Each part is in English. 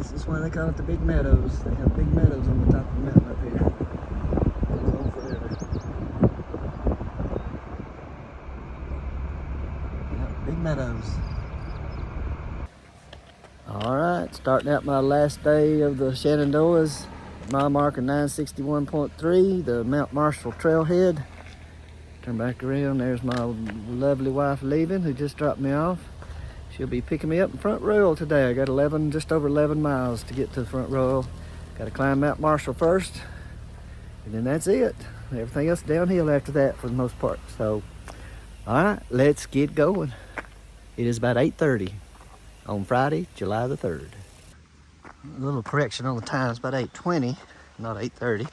This is why they call it the Big Meadows. They have big meadows on the top of the mountain up here. Goes on forever. Yep, Big Meadows. Alright, starting out my last day of the Shenandoahs. Mile marker 961.3, the Mount Marshall trailhead. Turn back around, there's my lovely wife leaving, who just dropped me off. She'll be picking me up in Front Royal today. I got just over 11 miles to get to Front Royal. Got to climb Mount Marshall first, and then that's it. Everything else downhill after that for the most part. So, all right, let's get going. It is about 8:30 on Friday, July the 3rd. A little correction on the time, it's about 8:20, not 8:30.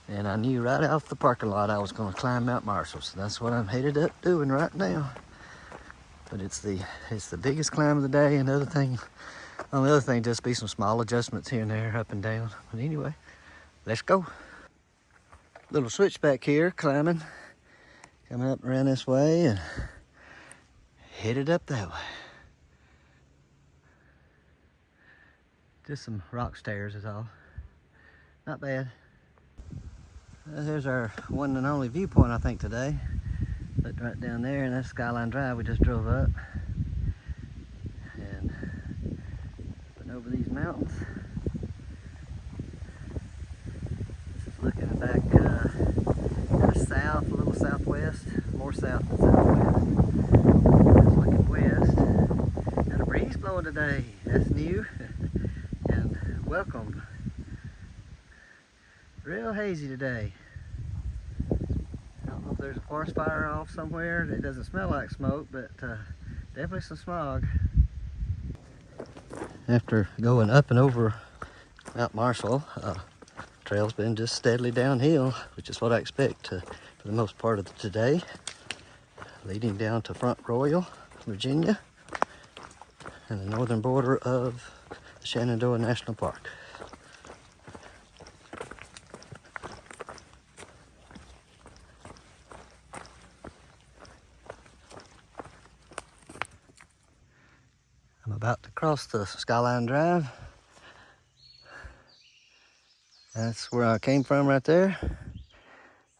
And I knew right off the parking lot I was going to climb Mount Marshall, so that's what I'm headed up doing right now. But it's the biggest climb of the day, and the other thing, just be some small adjustments here and there, up and down. But anyway, let's go. Little switchback here, climbing, coming up around this way and headed up that way. Just some rock stairs is all. Not bad. There's our one and only viewpoint, I think, today. Looked right down there, and that's Skyline Drive we just drove up. And up and over these mountains. This is looking back kind of south, a little southwest, more south than southwest. It's looking west. Got a breeze blowing today. That's new and welcome. Real hazy today. I don't know if there's a forest fire off somewhere. It doesn't smell like smoke, but definitely some smog. After going up and over Mount Marshall, trail's been just steadily downhill, which is what I expect for the most part of today, leading down to Front Royal, Virginia, and the northern border of the Shenandoah National Park. I'm about to cross the Skyline Drive. That's where I came from right there.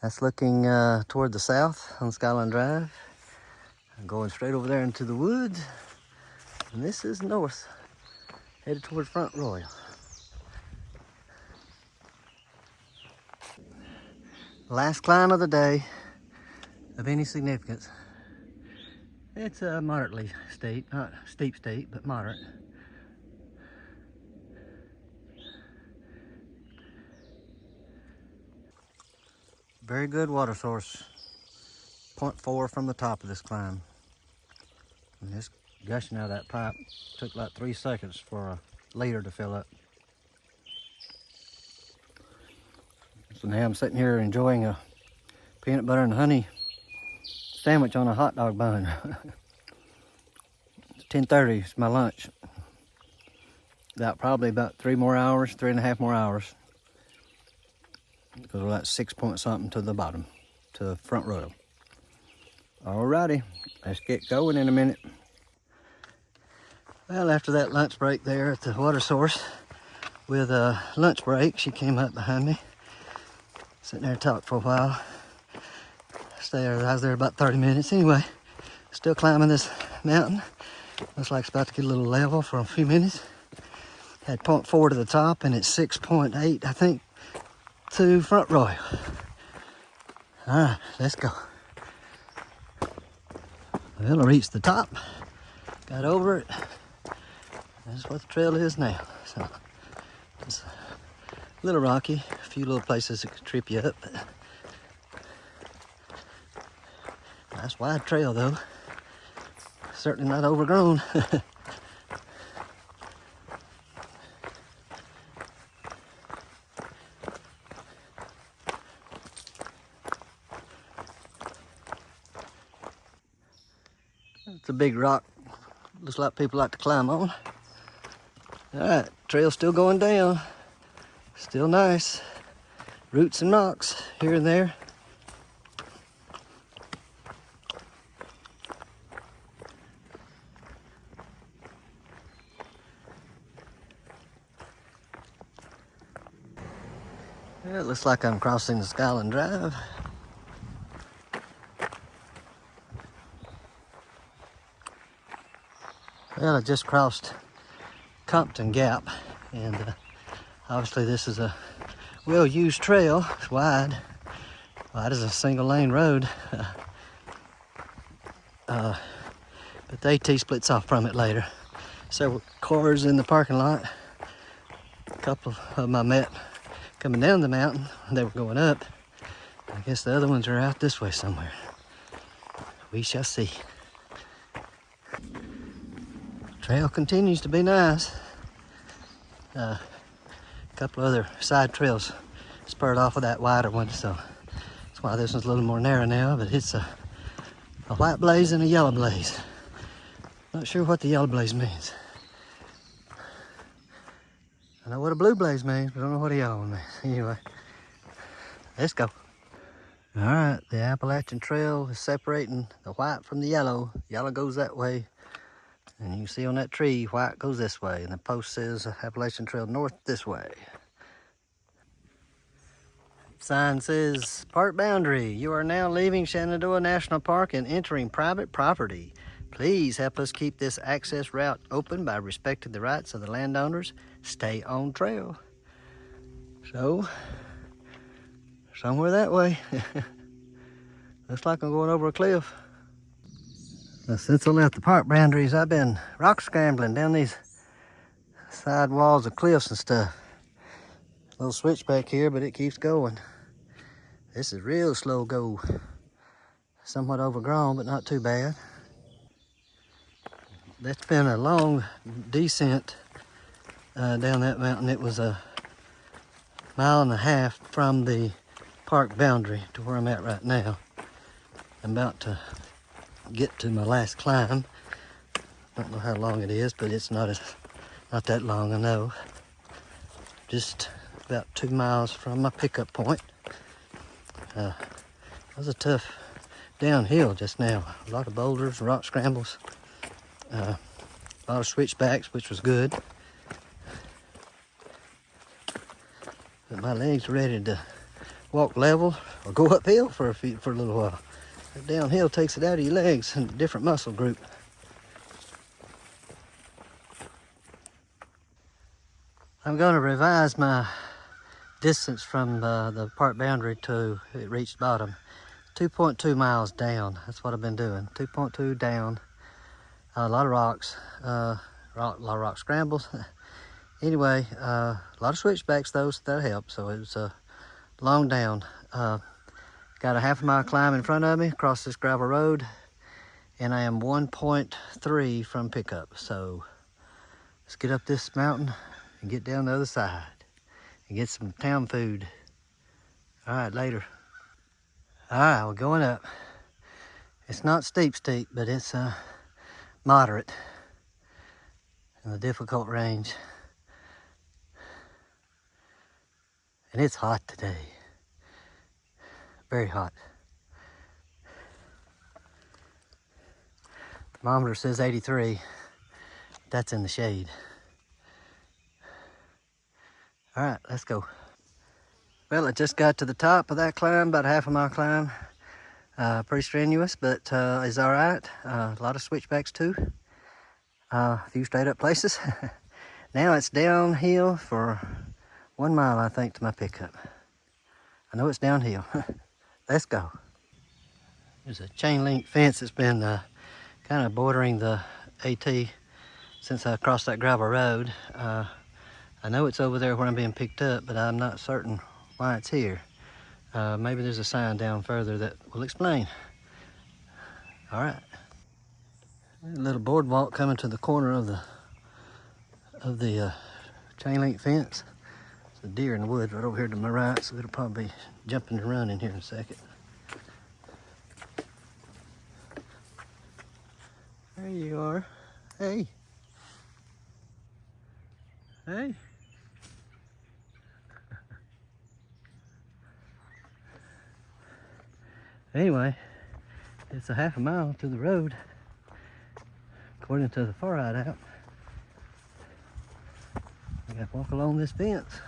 That's looking toward the south on Skyline Drive. I'm going straight over there into the woods. And this is north, headed toward Front Royal. Last climb of the day of any significance. It's moderately steep, not steep, but moderate. Very good water source. 0.4 from the top of this climb. And this gushing out of that pipe took like 3 seconds for a liter to fill up. So now I'm sitting here enjoying a peanut butter and honey sandwich on a hot dog bun. It's 10:30, it's my lunch. Probably about 3.5 more hours. Because we're like 6 point something to the bottom, to Front Royal. Alrighty, let's get going in a minute. Well, after that lunch break there at the water source, with a lunch break, she came up behind me, sitting there and talked for a while. I was there about 30 minutes. Anyway, still climbing this mountain. Looks like it's about to get a little level for a few minutes. Had 0.4 to the top, and it's 6.8, I think, to Front Royal. All right, let's go. Well, I reached the top, got over it. That's what the trail is now. So, it's a little rocky, a few little places that could trip you up. But nice wide trail though. Certainly not overgrown. It's a big rock. Looks like people like to climb on. Alright, trail's still going down. Still nice. Roots and rocks here and there. Well, it looks like I'm crossing the Skyland Drive. Well, I just crossed Compton Gap, and obviously this is a well-used trail. It's wide as a single lane road. But the AT splits off from it later. Several cars in the parking lot. A couple of them I met coming down the mountain. They were going up. I guess the other ones are out this way somewhere. We shall see. Trail continues to be nice. A couple other side trails spurred off of that wider one, so that's why this one's a little more narrow now, but it's a white blaze and a yellow blaze. Not sure what the yellow blaze means. I know what a blue blaze means, but I don't know what a yellow one means. Anyway, let's go. All right, the Appalachian Trail is separating the white from the yellow. Yellow goes that way, and you can see on that tree, white goes this way, and the post says Appalachian Trail north this way. Sign says, park boundary. You are now leaving Shenandoah National Park and entering private property. Please help us keep this access route open by respecting the rights of the landowners. Stay on trail. So, somewhere that way. Looks like I'm going over a cliff. Now, since I left the park boundaries, I've been rock scrambling down these side walls of cliffs and stuff. A little switchback here, but it keeps going. This is real slow go. Somewhat overgrown, but not too bad. That's been a long descent down that mountain. It was a 1.5 miles from the park boundary to where I'm at right now. I'm about to get to my last climb. Don't know how long it is, but it's not that long, I know. Just about 2 miles from my pickup point. It was a tough downhill just now. A lot of boulders, rock scrambles. A lot of switchbacks, which was good. But my legs are ready to walk level or go uphill for a little while. That downhill takes it out of your legs and a different muscle group. I'm going to revise my distance from the park boundary to it reached bottom. 2.2 miles down. That's what I've been doing. 2.2 down. A lot of rocks, a lot of rock scrambles. Anyway, a lot of switchbacks though, so that helped. So it was long down. Got a 1/2 mile climb in front of me across this gravel road, and I am 1.3 from pickup. So let's get up this mountain and get down the other side and get some town food. All right, later. All right, we're going up. It's not steep, but it's moderate in the difficult range. And it's hot today. Very hot. Thermometer says 83. That's in the shade. All right, let's go. Well, I just got to the top of that climb, about a 1/2 mile climb. Pretty strenuous, but it's all right. A lot of switchbacks too. A few straight up places. Now it's downhill for 1 mile, I think, to my pickup. I know it's downhill. Let's go. There's a chain link fence that's been kind of bordering the AT since I crossed that gravel road. I know it's over there where I'm being picked up, but I'm not certain why it's here. Maybe there's a sign down further that will explain. All right. A little boardwalk coming to the corner of the chain link fence. There's a deer in the woods right over here to my right, so it'll probably be jumping and running here in a second. There you are. Hey. Hey. Anyway, it's a 1/2 mile to the road, according to the Far Ride app. I gotta walk along this fence.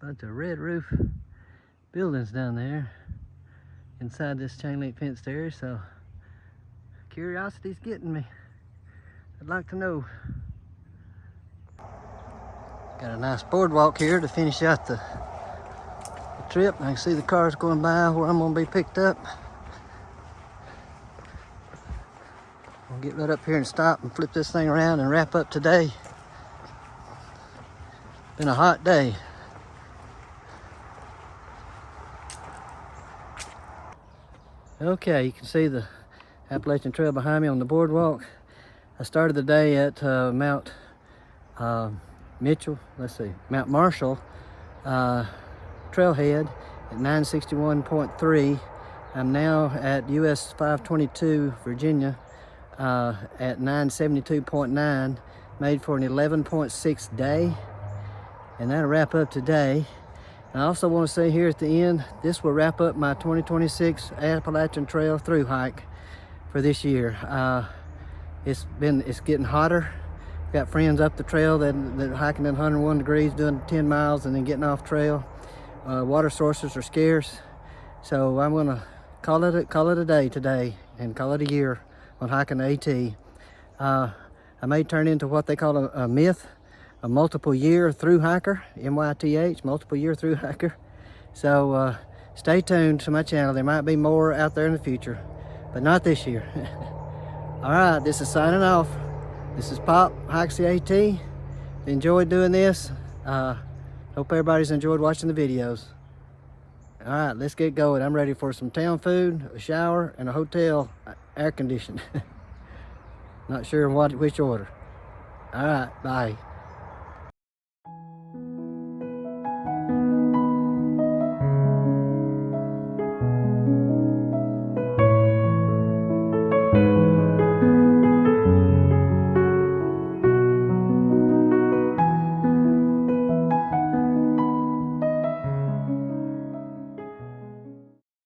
Bunch of red roof buildings down there inside this chain link fenced area, so curiosity's getting me. I'd like to know. Got a nice boardwalk here to finish out the trip. I can see the cars going by where I'm gonna be picked up. I'll get right up here and stop and flip this thing around and wrap up today. Been a hot day. Okay, you can see the Appalachian Trail behind me on the boardwalk. I started the day at Mount Mount Marshall trailhead at 961.3. I'm now at US 522 Virginia at 972.9. Made for an 11.6 day, and that'll wrap up today. I also want to say here at the end, this will wrap up my 2026 Appalachian Trail through hike for this year. It's getting hotter. Got friends up the trail that are hiking at 101 degrees, doing 10 miles and then getting off trail. Water sources are scarce, so I'm gonna call it a day today and call it a year on hiking the AT. I may turn into what they call a myth, a multiple year through hiker, MYTH, multiple year through hiker. So stay tuned to my channel. There might be more out there in the future, but not this year. All right, this is signing off. This is Pop, Hikes the AT. Enjoyed doing this. Hope everybody's enjoyed watching the videos. All right, let's get going. I'm ready for some town food, a shower, and a hotel air conditioning. Not sure in which order. All right, bye.